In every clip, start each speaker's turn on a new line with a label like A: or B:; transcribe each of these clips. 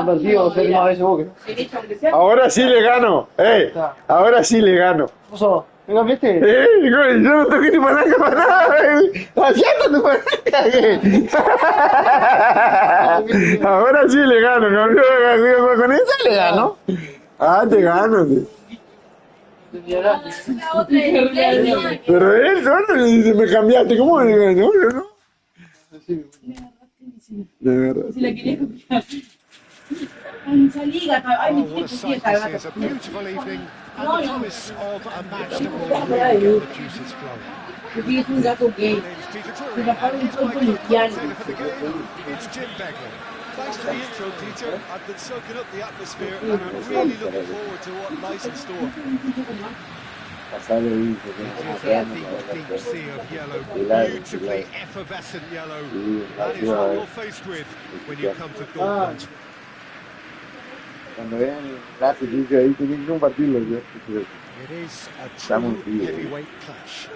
A: partido ser más veces Boca.
B: Ahora sí le gano, ahora sí le gano.
A: ¿Me cambiaste?
B: Yo no toqué tu palanca para nada, haciendo tu palanca. Ahora sí le gano, con esa le gano. Ah, te gano. Pero él solo me cambiaste, ¿cómo me ganó? Yo no. De verdad.
C: Si la quería copiar. Esa liga, ay,
D: Oh, what a sight this is. A beautiful evening and the promise of a match that will really get the juices flowing.
C: Porque es un gato gay.
D: My name is Peter
C: Se
D: Drury,
C: la paga
D: and
C: un
D: here's my
C: cuerpo lesbiano.
D: co-commentator for the game. It's Jim Begley.
E: Thanks for the intro, Peter. I've been soaking up the atmosphere and I'm really looking forward to what lies in store.
D: It is a deep, deep sea of yellow, beautifully effervescent yellow. That is what you're faced with when you come to Dortmund.
B: Cuando vean la justicia ahí, tienen que compartirlo.
D: It is a true heavyweight clash.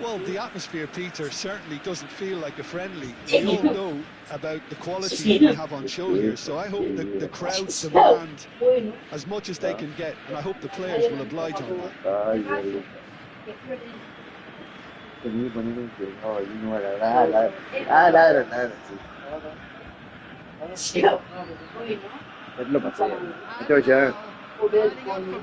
E: Well, the atmosphere, Peter, certainly doesn't feel like a friendly. We all know about the quality we have on show here, so I hope that the crowds demand as much as they can get, and I hope the players will oblige on that.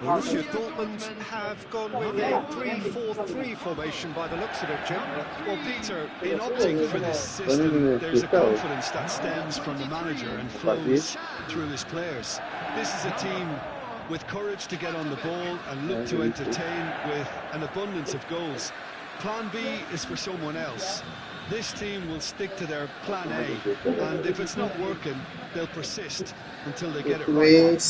D: Borussia Dortmund have gone with a 3-4-3 formation by the looks of it, Jim.
E: Well, Peter, in opting for this system, there's a confidence that stems from the manager and flows through his players. This is a team with courage to get on the ball and look to entertain with an abundance of goals. Plan B is for someone else. This team will stick to their plan A, and if it's not working, they'll persist until they get it right.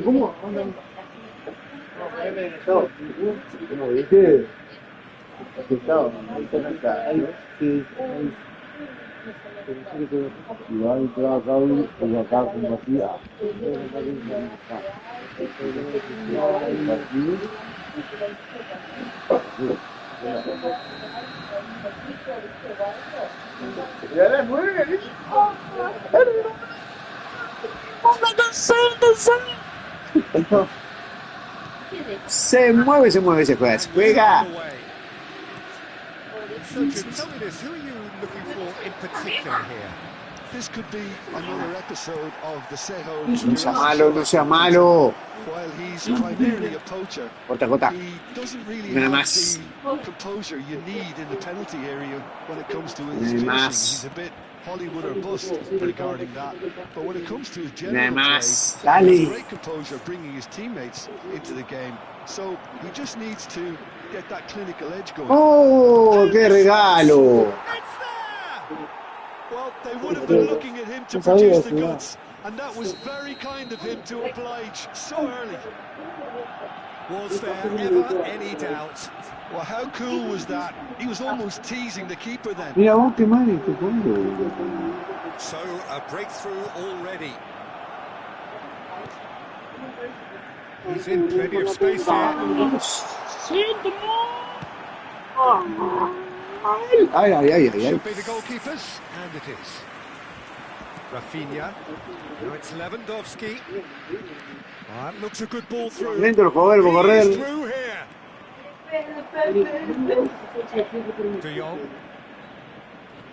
A: ¿Cómo? ¿Cómo viste? Igual trabajado y acá combatía.
B: Se mueve, se juega, se juega.
D: So, Jim, tell me this, who are you looking for in particular here?
E: This could be another episode of the Sejo.
B: No sea malo, no sea malo.
E: While he's primarily a poacher,
B: Corta.
E: he doesn't really
B: Nada
E: have
B: más.
E: the composure you need in the penalty area when it comes to his
B: Nada
E: finishing.
B: más.
E: He's a bit Hollywood or bust regarding that. But when it comes to his
B: Nada
E: general
B: más.
E: play, he has
B: Dale.
E: great composure bringing his teammates into the game. So he just needs to get that clinical edge going.
B: Oh, qué regalo.
D: It's there!
E: Well, they would have been looking at him to produce the goods, and that was very kind of him to oblige so early.
D: Was there ever any doubt?
E: Well, how cool was that? He was almost teasing the keeper then.
B: Mira vos qué mal estoy jugando.
D: So, a breakthrough already. He's in plenty of space here.
B: Ay.
D: Should be the goalkeepers, and it is. Rafinha. Now it's Lewandowski. That looks a good ball through.
B: Dentro, joder, por correr.
D: He's through here. De Jong.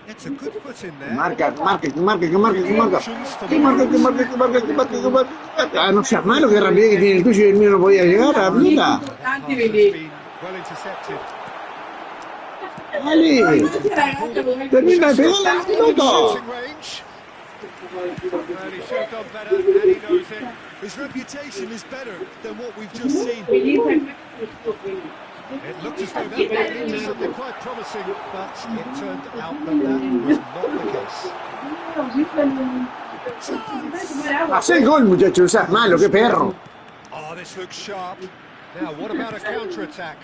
D: It's a good foot in there.
B: Marca. Ah, no seas malo, que rapidez que tiene el tuyo y el mío no podía llegar a la pelota.
D: Pass has been well intercepted.
B: Dale. Termina de pegarle a la pelota.
D: Shooting range. Well, he should have done better, and he knows it.
E: His reputation is better than what we've just seen.
D: It looked as though that led into something quite promising, but it turned out that that was not the case.
B: Hacé el gol, muchacho, no seas malo, qué perro.
D: Oh, this looks sharp. Now, what about a counter-attack?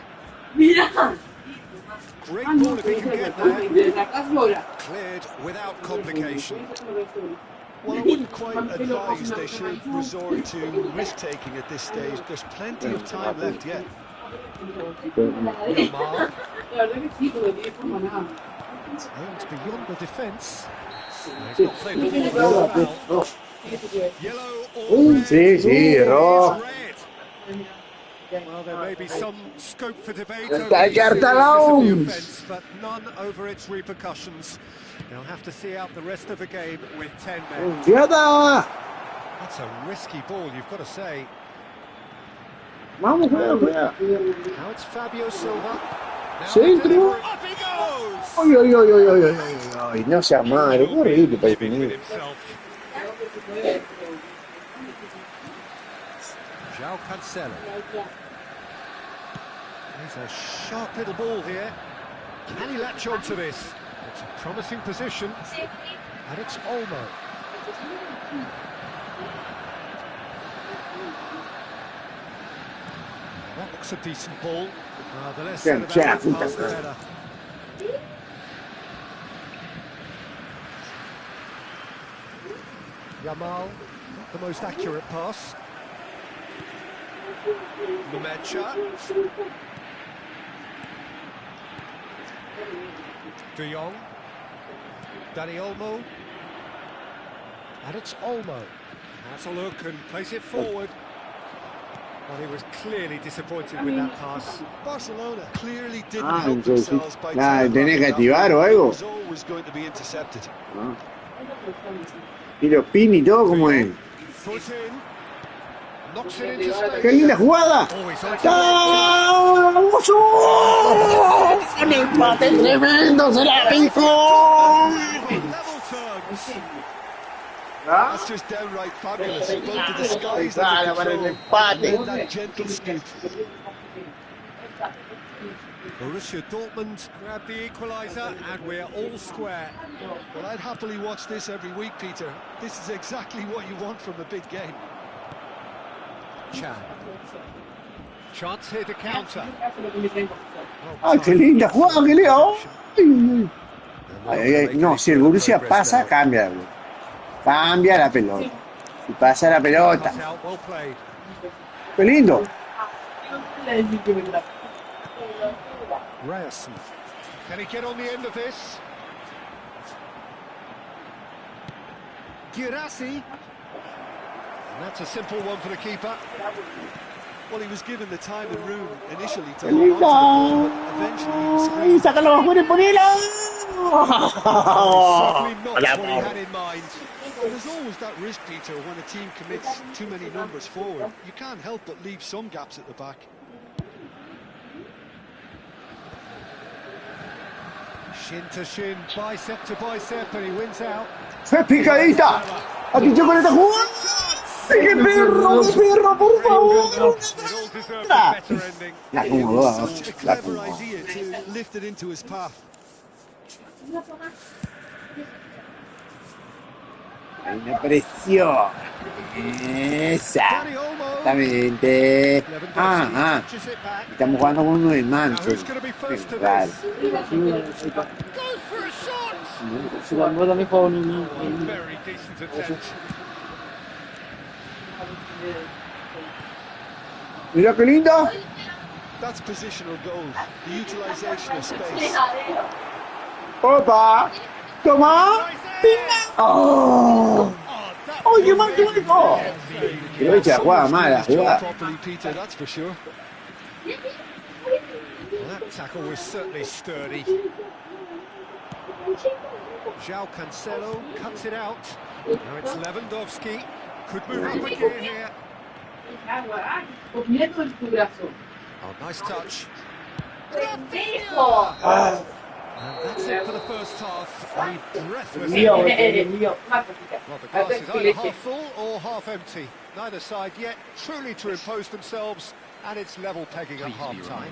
D: Great ball if he can get there. Cleared without complication.
E: Well, I wouldn't quite advise they should resort to risk-taking at this stage. There's plenty of time left yet.
D: Yamal aims beyond the defence. He's not played the ball very well. Yellow or red?
B: Sí, sí,
D: It
B: rojo.
D: is red. Well, there may be some scope for debate over
B: Está
D: the seriousness of the
B: cartalón.
D: offence, but none over its repercussions. They'll have to see out the rest of the game with 10 men.
B: ¡Idiota!
D: That's a risky ball, you've got to say.
B: Vamos, cuidado, cuidado.
D: Now it's Fabio Silva. Now
B: Centro.
D: the delivery. Up he goes!
B: Ay, ay, ay, ay, ay, ay, ay, no sea malo, qué horrible para
D: Living with
B: definir.
D: himself. João Cancelo. There's a sharp little ball here. Can he latch on to this? It's a promising position. And it's Olmo. That looks a decent ball. The less said about that pass, the better. Yamal, not the most accurate pass. Lumecha. De Jong. Danny Olmo. And it's Olmo. Has a look and plays it forward. Well, he was clearly disappointed with that pass.
E: Barcelona clearly didn't
B: Ah,
E: help
B: entonces,
E: themselves by
B: nada,
E: turning
B: tenés que
E: around.
B: activar o
E: It
B: algo.
E: was always going to be intercepted.
B: Ah. Y los pin y todo, ¿cómo es?
D: Foot in. Knocks it into space.
B: ¡Qué linda jugada!
D: Oh, he's on
B: ¡Ah! ¡Hermoso! ¡Un empate tremendo! ¡Se la dijo!
D: level terms.
E: That's just downright fabulous. Both the disguise
B: Dale,
E: and the
B: para el
E: control.
B: empate.
E: And that gentle scoop.
D: Borussia Dortmund grabbed the equaliser and we're all square.
E: Well, I'd happily watch this every week, Peter. This is exactly what you want from a big game.
D: Chan. Chance here to counter.
B: ¡Ay, qué linda jugada! ¡Qué linda! ¡Ay, ay, ay! No, si el Borussia pasa, cambia. Cambia la pelota. Si pasa la pelota.
D: Cut out, well played.
B: ¡Qué lindo!
D: Ryerson. Can he get on the end of this? Girassi. And that's a simple one for the keeper.
E: Well, he was given the time and room initially to
B: ¡Qué
E: hold on to the ball,
B: linda!
E: but eventually he was
B: ¡Ay,
E: squeezed.
B: sácalo afuera y ponelo!
D: Certainly not what he had in mind.
E: Well, there's always that risk, Peter, when a team commits too many numbers forward. You can't help but leave some gaps at the back.
D: Shin to shin, bicep to bicep, and he wins out.
B: ¡Fue picadita! ¡Atención con esta jugada! ¡Qué perro, qué perro, por favor!
D: It all deserved a better ending.
B: La acomodó,
E: Such a
B: la
E: clever
B: acomodó.
E: idea to lift it into his path.
B: Hay una presión. Esa.
D: Danny Olmo.
B: Exactamente. Ah,
D: Touches it back.
B: estamos jugando con uno de
D: Now
B: manso.
D: who's going to be first to
B: Raro.
D: this? Goes for a shot.
A: Se mandó también con
D: Oh, very decent attempt.
B: Mira qué linda.
E: That's positional goal, the utilisation of space.
B: Opa. Toma. ¡Oh! ¡Ay, qué mal que marcó! Pero echa jugada mala, jugada.
E: Properly, Peter, that's for sure.
D: Well, that tackle was certainly sturdy. João Cancelo cuts it out. Now it's Lewandowski. Could move up a gear here. Oh, nice touch. And that's it for the first half. A breathless
A: lío,
D: ending.
A: lío.
D: Well, the glass is either half full or half empty. Neither side yet truly to impose themselves, and it's level pegging at half-time.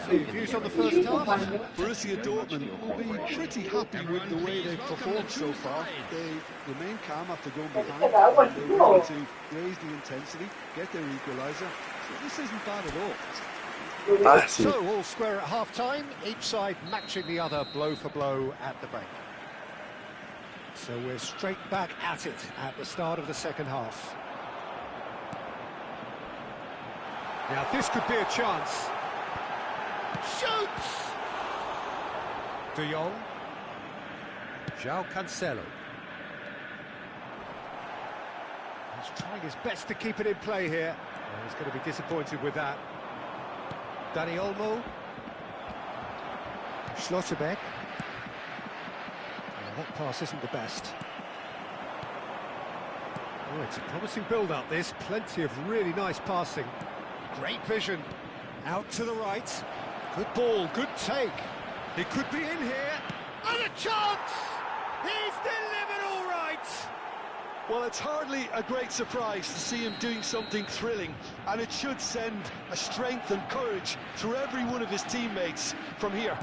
D: So, views on the first half?
E: Borussia Dortmund will be pretty happy with the way they've performed so far. They remain calm after going behind. They were able to raise the intensity, get their equaliser. So this isn't bad at all.
B: Ah, sí.
D: So, all square at half-time, each side matching the other blow for blow at the break. So we're straight back at it at the start of the second half. Now this could be a chance. Shoots! De Jong. João Cancelo. He's trying his best to keep it in play here. Well, he's going to be disappointed with that. Dani Olmo. Schlotterbeck. That pass isn't the best. Oh, it's a promising build-up, this. Plenty of really nice passing. Great vision. Out to the right. Good ball, good take. He could be in here. And a chance! He's delivered all right!
E: Well, it's hardly a great surprise to see him doing something thrilling, and it should send a strength and courage through every one of his teammates from here.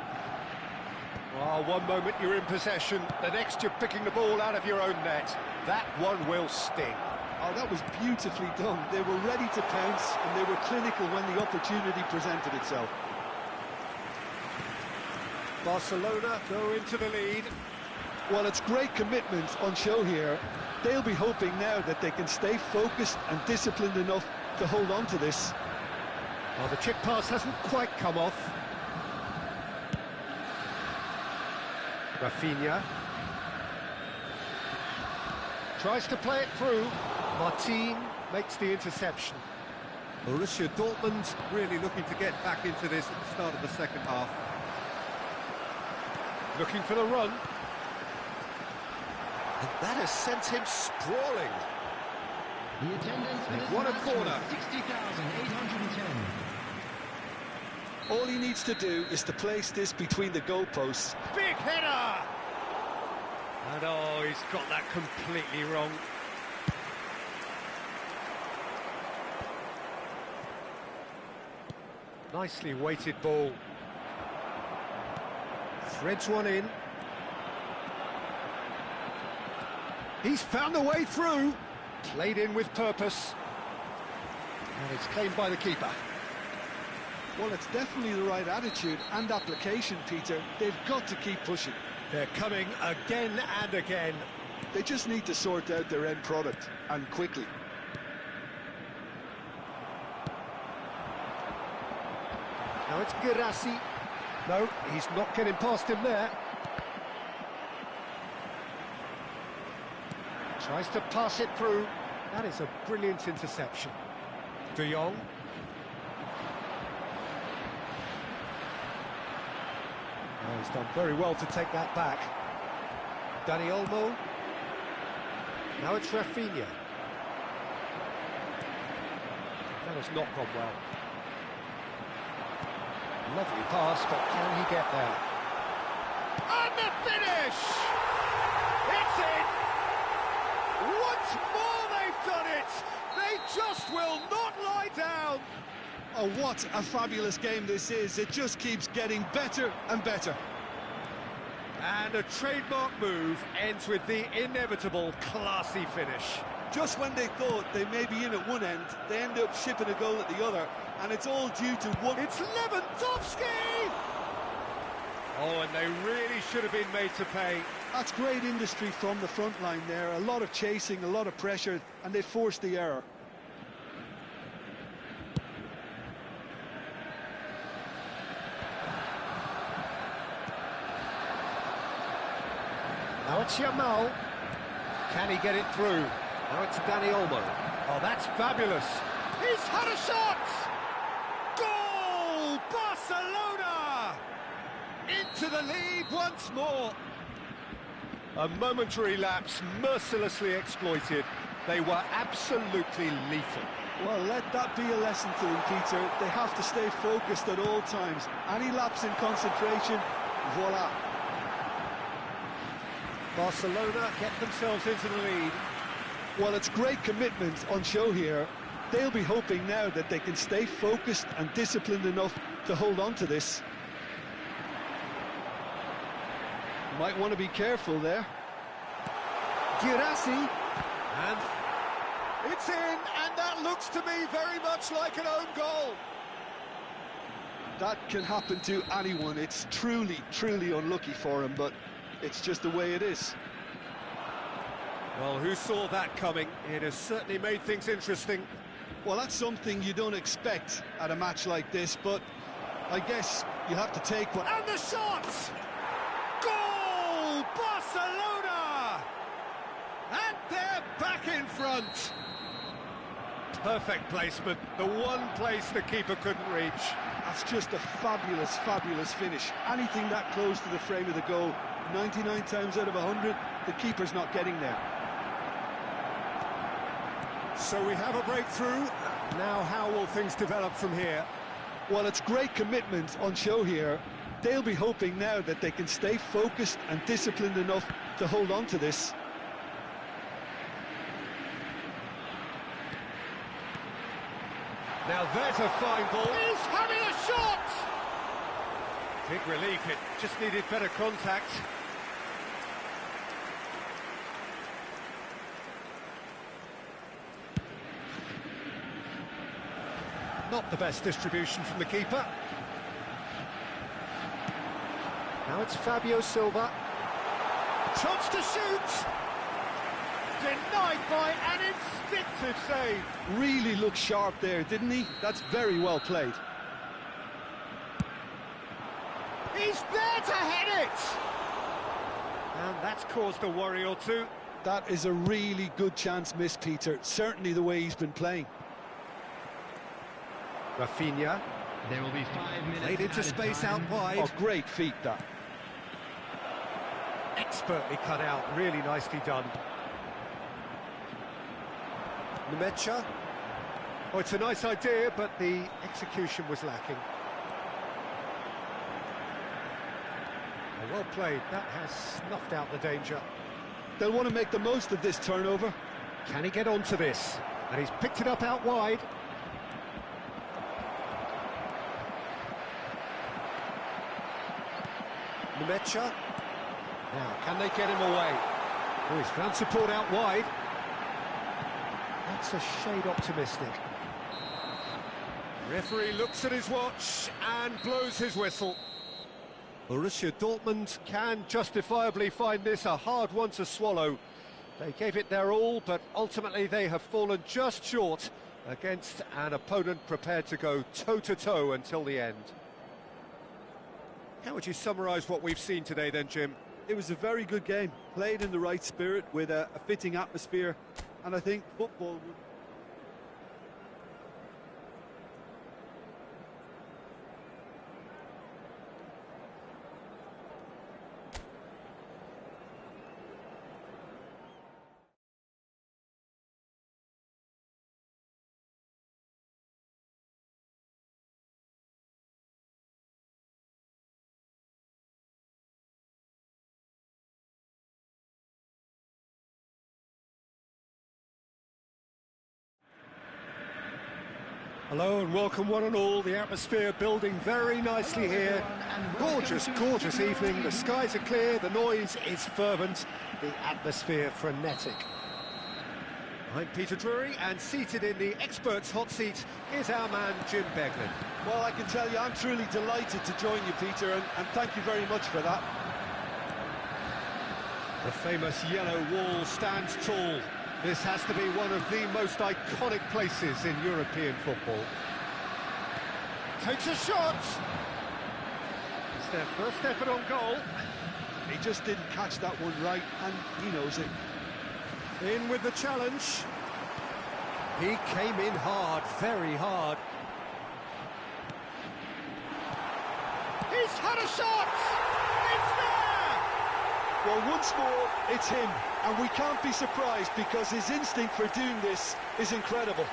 D: Oh, one moment you're in possession, the next you're picking the ball out of your own net. That one will sting.
E: Oh, that was beautifully done. They were ready to pounce, and they were clinical when the opportunity presented itself.
D: Barcelona go into the lead.
E: Well, it's great commitment on show here. They'll be hoping now that they can stay focused and disciplined enough to hold on to this.
D: Well, the chip pass hasn't quite come off. Rafinha tries to play it through. Martin makes the interception.
F: Borussia Dortmund really looking to get back into this at the start of the second half.
D: Looking for the run. And that has sent him sprawling.
G: The attendance
D: They've won a corner.
G: 60,810.
E: All he needs to do is to place this between the goalposts.
D: Big header! And oh, he's got that completely wrong. Nicely weighted ball. Threads one in. He's found a way through. Played in with purpose. And it's claimed by the keeper.
E: Well, it's definitely the right attitude and application, Peter. They've got to keep pushing.
D: They're coming again and again.
E: They just need to sort out their end product, and quickly.
D: Now it's Girassi. No, he's not getting past him there. Tries to pass it through. That is a brilliant interception. De Jong. Oh, he's done very well to take that back. Dani Olmo. Now it's Rafinha. That has not gone well. Lovely pass, but can he get there? And the finish! It's in! Once more they've done it! They just will not lie down!
E: Oh, what a fabulous game this is. It just keeps getting better and better.
D: And a trademark move ends with the inevitable classy finish.
E: Just when they thought they may be in at one end, they end up shipping a goal at the other, and it's all due to one...
D: It's Lewandowski! Oh, and they really should have been made to pay.
E: That's great industry from the front line there. A lot of chasing, a lot of pressure, and they forced the error.
D: Now it's Yamal. Can he get it through? Now it's Dani Olmo. Oh, that's fabulous. He's had a shot! Goal! Barcelona! Into the lead once more. A momentary lapse mercilessly exploited. They were absolutely lethal.
E: Well, let that be a lesson to them, Peter. They have to stay focused at all times. Any lapse in concentration, voila.
D: Barcelona get themselves into the lead.
E: Well, it's great commitment on show here. They'll be hoping now that they can stay focused and disciplined enough to hold on to this. Might want to be careful there.
D: Girassi. And it's in, and that looks to me very much like an own goal.
E: That can happen to anyone. It's truly, truly unlucky for him, but it's just the way it is.
F: Well, who saw that coming? It has certainly made things interesting.
E: Well, that's something you don't expect at a match like this, but I guess you have to take what...
F: And the shot! Goal! Barcelona! And they're back in front. Perfect placement, the one place the keeper couldn't reach.
E: That's just a fabulous, fabulous finish. Anything that close to the frame of the goal, 99 times out of 100, the keeper's not getting there.
F: So we have a breakthrough. Now how will things develop from here?
E: Well, it's great commitment on show here. They'll be hoping now that they can stay focused and disciplined enough to hold on to this.
F: Now there's a fine ball. He's having a shot! Big relief, it just needed better contact. Not the best distribution from the keeper. Now it's Fabio Silva. Chance to shoot! Denied by an instinctive save.
E: Really looked sharp there, didn't he? That's very well played.
F: He's there to head it! And that's caused a worry or two.
E: That is a really good chance missed, Peter. Certainly the way he's been playing.
F: Rafinha.
G: There will be 5 minutes.
F: Played into space out wide.
E: Oh, great feat, that.
F: Expertly cut out, really nicely done. Nemecha. Oh, it's a nice idea, but the execution was lacking. Oh, well played, that has snuffed out the danger.
E: They'll want to make the most of this turnover.
F: Can he get onto this? And he's picked it up out wide. Nemecha. Now, can they get him away? Oh, he's found support out wide. That's a shade optimistic. Referee looks at his watch and blows his whistle. Borussia Dortmund can justifiably find this a hard one to swallow. They gave it their all, but ultimately they have fallen just short against an opponent prepared to go toe-to-toe until the end. How would you summarise what we've seen today then, Jim?
E: It was a very good game, played in the right spirit with a fitting atmosphere, and I think football would...
F: Hello and welcome one and all. The atmosphere building very nicely here. Gorgeous, gorgeous evening. The skies are clear, the noise is fervent, the atmosphere frenetic. I'm Peter Drury, and seated in the experts' hot seat is our man Jim Beglin.
E: Well, I can tell you, I'm truly delighted to join you, Peter, and thank you very much for that.
F: The famous yellow wall stands tall. This has to be one of the most iconic places in European football. Takes a shot! It's their first effort on goal.
E: He just didn't catch that one right, and he knows it.
F: In with the challenge. He came in hard, very hard. He's had a shot! It's there!
E: Well, once more, it's him, and we can't be surprised because his instinct for doing this is incredible.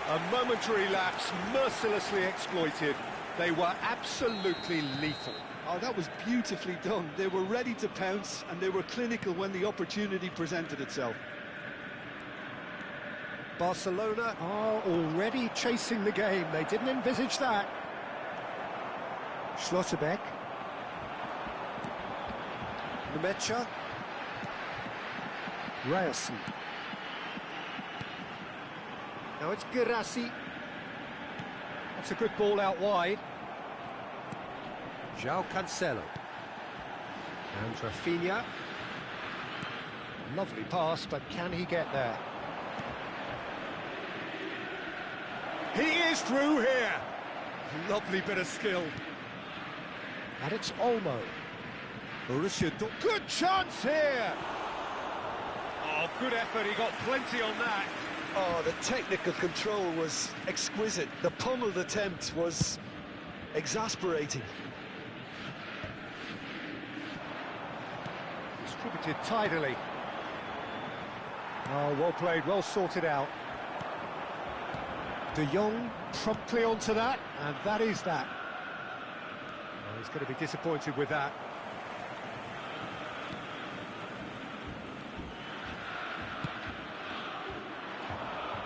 F: A momentary lapse, mercilessly exploited. They were absolutely lethal.
E: Oh, that was beautifully done. They were ready to pounce, and they were clinical when the opportunity presented itself.
F: Barcelona are already chasing the game. They didn't envisage that. Schlotterbeck. Nemecha. Ryerson. Now it's Girassi. That's a good ball out wide. João Cancelo. And Rafinha. Lovely pass, but can he get there? He is through here! Lovely bit of skill. And it's Olmo. Good chance here! Oh, good effort, he got plenty on that.
E: Oh, the technical control was exquisite. The pummeled attempt was exasperating.
F: Distributed tidily. Oh, well played, well sorted out. De Jong promptly onto that, and that is that. Oh, he's going to be disappointed with that.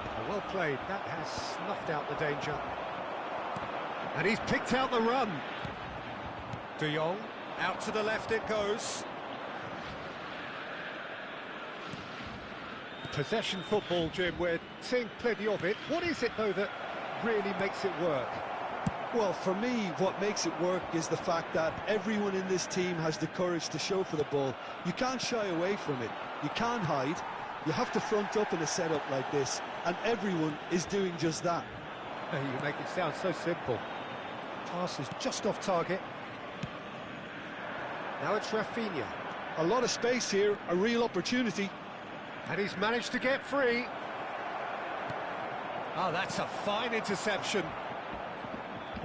F: Oh, well played, that has snuffed out the danger. And he's picked out the run. De Jong, out to the left it goes. Possession football, Jim, we're seeing plenty of it. What is it, though, that really makes it work?
E: Well, for me, what makes it work is the fact that everyone in this team has the courage to show for the ball. You can't shy away from it. You can't hide. You have to front up in a setup like this, and everyone is doing just that.
F: You make it sound so simple. Pass is just off target. Now it's Rafinha.
E: A lot of space here, a real opportunity.
F: And he's managed to get free. Oh, that's a fine interception.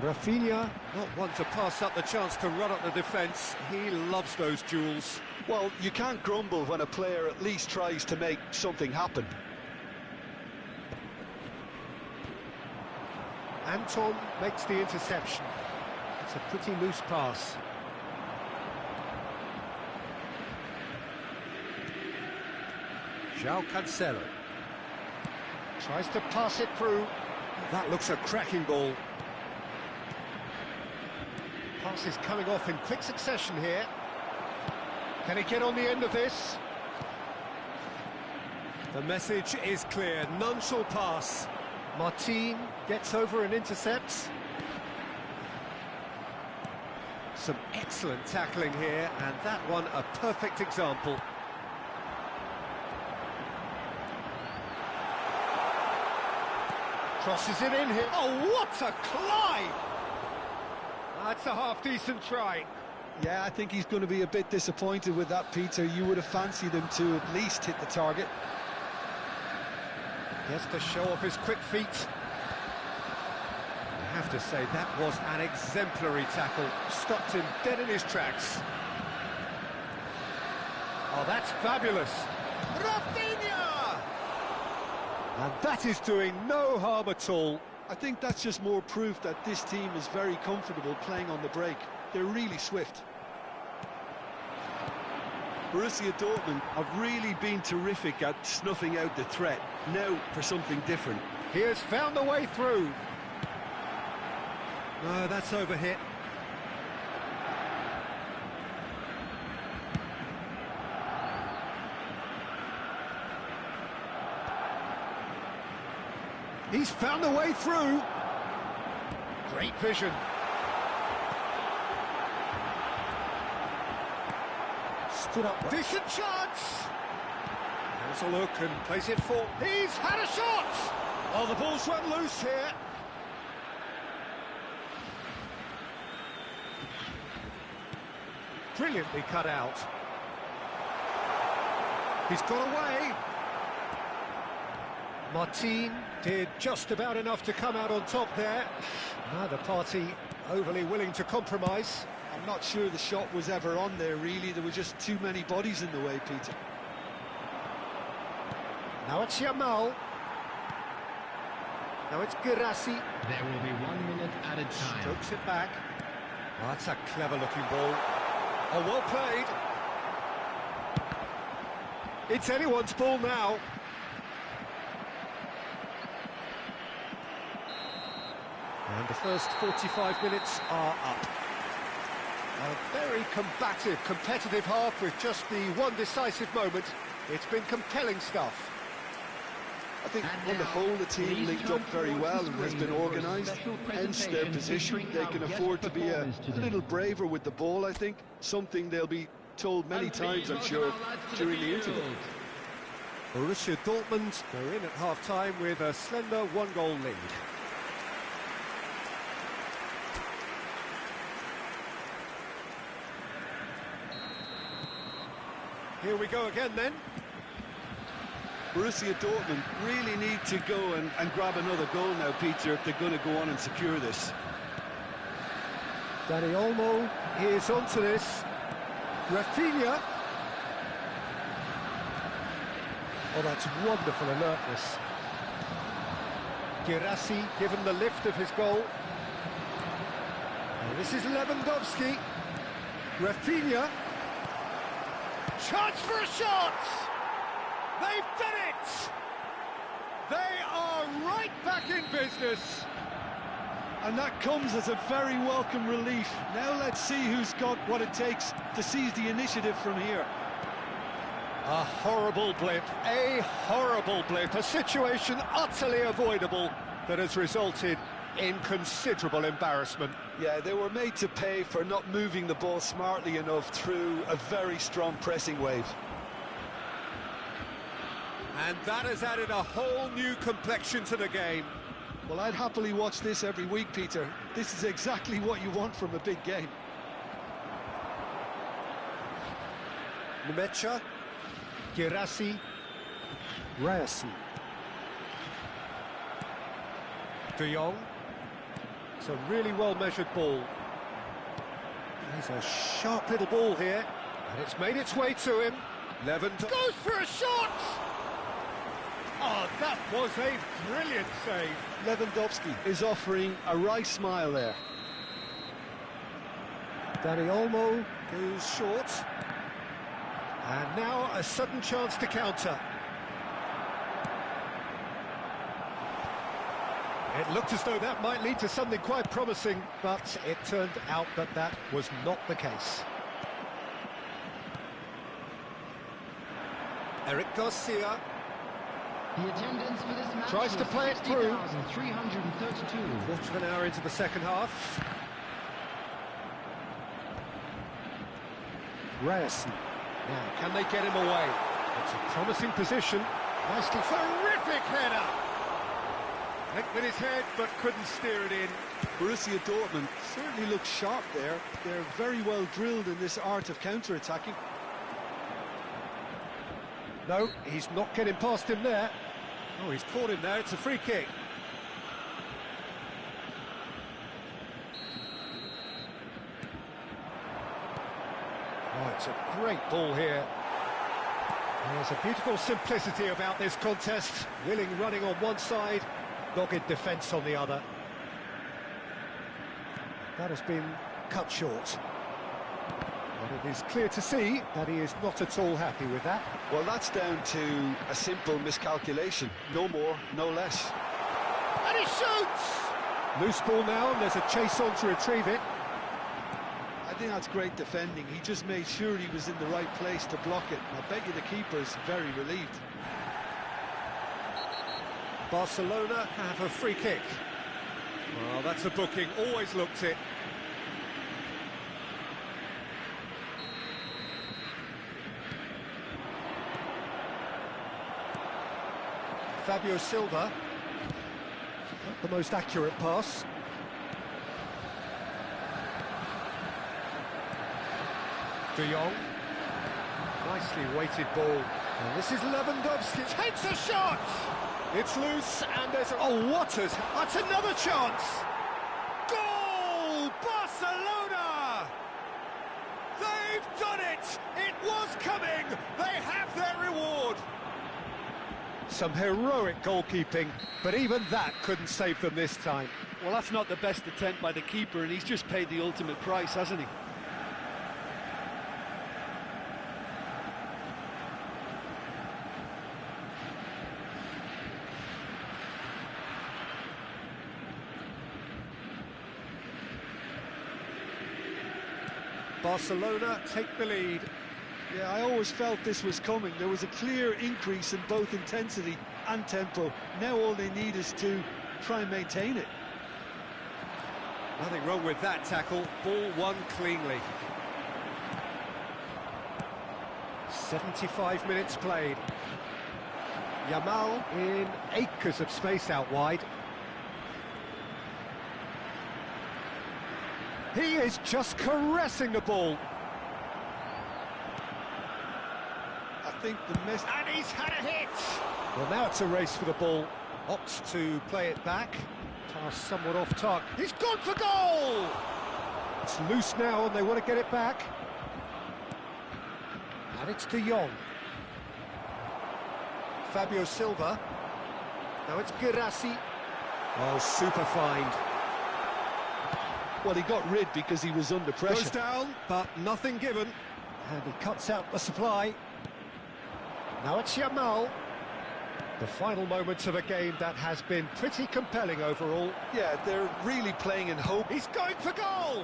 F: Rafinha, not one to pass up the chance to run up the defence. He loves those duels.
E: Well, you can't grumble when a player at least tries to make something happen.
F: Anton makes the interception. It's a pretty loose pass. João Cancelo tries to pass it through. That looks a cracking ball. Pass is coming off in quick succession here. Can he get on the end of this? The message is clear, none shall pass. Martin gets over and intercepts. Some excellent tackling here, and that one a perfect example. Crosses it in here. Oh, what a climb! That's a half-decent try.
E: Yeah, I think he's going to be a bit disappointed with that, Peter. You would have fancied him to at least hit the target.
F: He has to show off his quick feet. I have to say, that was an exemplary tackle. Stopped him dead in his tracks. Oh, that's fabulous. Rafinha! And that is doing no harm at all.
E: I think that's just more proof that this team is very comfortable playing on the break. They're really swift. Borussia Dortmund have really been terrific at snuffing out the threat. Now for something different.
F: He has found a way through. No, that's overhit. He's found a way through. Great vision. Stood up. Decent chance. Has a look and plays it for. He's had a shot. Oh, the ball's run loose here. Brilliantly cut out. He's got away. Martin did just about enough to come out on top there. Neither party overly willing to compromise.
E: I'm not sure the shot was ever on there, really. There were just too many bodies in the way, Peter.
F: Now it's Yamal. Now it's Girassi.
G: There will be 1 minute added time.
F: Strokes it back. Oh, that's a clever-looking ball. Oh, well played. It's anyone's ball now. And the first 45 minutes are up. A very combative, competitive half with just the one decisive moment. It's been compelling stuff.
E: I think on the whole the team linked up very well and has been organised, hence their position. They can afford to be a little braver with the ball, I think. Something they'll be told many times, I'm sure, during the interval.
F: Borussia Dortmund go in at half-time with a slender one-goal lead. Here we go again then.
E: Borussia Dortmund really need to go and grab another goal now, Peter, if they're going to go on and secure this.
F: Dani Olmo is onto this. Rafinha. Oh, that's wonderful alertness. Girassi given the lift of his goal. And this is Lewandowski. Rafinha. Chance for a shot! They've done it! They are right back in business.
E: And that comes as a very welcome relief. Now let's see who's got what it takes to seize the initiative from here.
F: A horrible blip, a situation utterly avoidable that has resulted in considerable embarrassment.
E: Yeah, they were made to pay for not moving the ball smartly enough through a very strong pressing wave.
F: And that has added a whole new complexion to the game.
E: Well, I'd happily watch this every week, Peter. This is exactly what you want from a big game.
F: Nemecha, Girassi, Ryerson. De Jong. It's a really well-measured ball. There's a sharp little ball here, and it's made its way to him. Lewandowski goes for a shot! Oh, that was a brilliant save.
E: Lewandowski is offering a wry smile there.
F: Dani Olmo goes short. And now a sudden chance to counter. It looked as though that might lead to something quite promising, but it turned out that that was not the case. Eric Garcia
G: The attendance for this match
F: tries to
G: was
F: play it through.
G: 60,332.
F: Quarter of an hour into the second half. Ryerson. Now, can they get him away? It's a promising position. Nicely, terrific header! Went with his head, but couldn't steer it in.
E: Borussia Dortmund certainly look sharp there. They're very well drilled in this art of counter-attacking.
F: No, he's not getting past him there. Oh, he's caught him there. It's a free kick. Oh, it's a great ball here. There's a beautiful simplicity about this contest. Willing running on one side, dogged defence on the other. That has been cut short. But it is clear to see that he is not at all happy with that.
E: Well, that's down to a simple miscalculation. No more, no less.
F: And he shoots! Loose ball now, and there's a chase on to retrieve it.
E: I think that's great defending. He just made sure he was in the right place to block it. And I bet you the keeper's very relieved.
F: Barcelona have a free kick. Well, that's a booking, always looked it. Fabio Silva, not the most accurate pass. De Jong, nicely weighted ball. And this is Lewandowski, takes a shot! It's loose, and there's that's another chance! Goal! Barcelona! They've done it! It was coming! They have their reward! Some heroic goalkeeping, but even that couldn't save them this time.
E: Well, that's not the best attempt by the keeper, and he's just paid the ultimate price, hasn't he?
F: Barcelona take the lead.
E: Yeah, I always felt this was coming. There was a clear increase in both intensity and tempo. Now all they need is to try and maintain it.
F: Nothing wrong with that tackle. Ball won cleanly. 75 minutes played. Yamal in acres of space out wide. He is just caressing the ball.
E: I think the miss...
F: And he's had a hit! Well, now it's a race for the ball. Opts to play it back. Pass somewhat off target. He's gone for goal! It's loose now and they want to get it back. And it's De Jong. Fabio Silva. Now it's Girassi. Oh, super find.
E: Well, he got rid because he was under pressure.
F: Goes down, but nothing given. And he cuts out the supply. Now it's Yamal. The final moments of a game that has been pretty compelling overall.
E: Yeah, they're really playing in hope.
F: He's going for goal!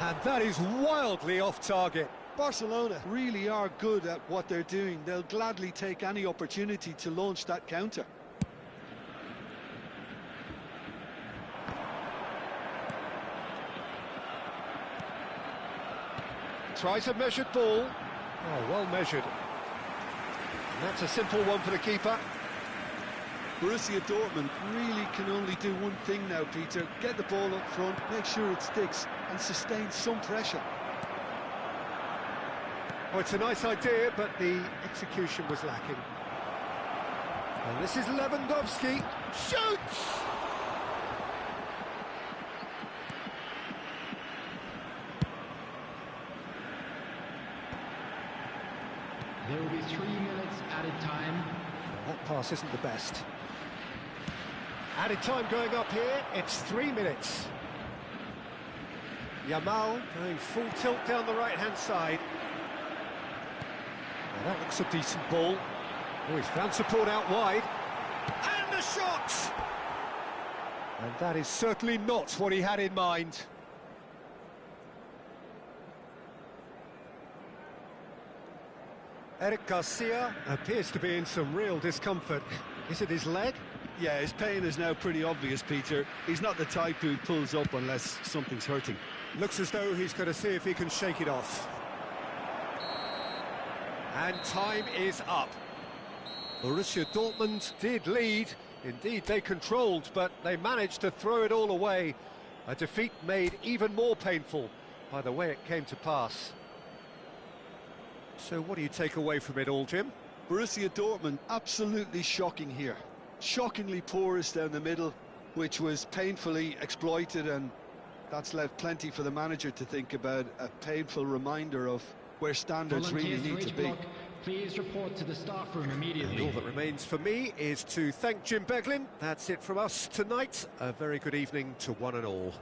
F: And that is wildly off target.
E: Barcelona really are good at what they're doing. They'll gladly take any opportunity to launch that counter.
F: Tries a measured ball. Oh, well measured. And that's a simple one for the keeper.
E: Borussia Dortmund really can only do one thing now, Peter. Get the ball up front, make sure it sticks, and sustain some pressure.
F: Oh, it's a nice idea, but the execution was lacking. And this is Lewandowski. Shoots!
G: There will be 3 minutes added time.
F: Well, that pass isn't the best. Added time going up here, it's 3 minutes. Yamal going full tilt down the right-hand side. Now that looks a decent ball. Oh, he's found support out wide. And the shot! And that is certainly not what he had in mind. Eric Garcia appears to be in some real discomfort. Is it his leg?
E: Yeah, his pain is now pretty obvious, Peter. He's not the type who pulls up unless something's hurting.
F: Looks as though he's going to see if he can shake it off. And time is up. Borussia Dortmund did lead. Indeed, they controlled, but they managed to throw it all away. A defeat made even more painful by the way it came to pass. So what do you take away from it all, Jim?
E: Borussia Dortmund, absolutely shocking here. Shockingly porous down the middle, which was painfully exploited, and that's left plenty for the manager to think about. A painful reminder of where standards really need to be.
G: Please report to the staff room immediately.
F: And all that remains for me is to thank Jim Beglin. That's it from us tonight. A very good evening to one and all.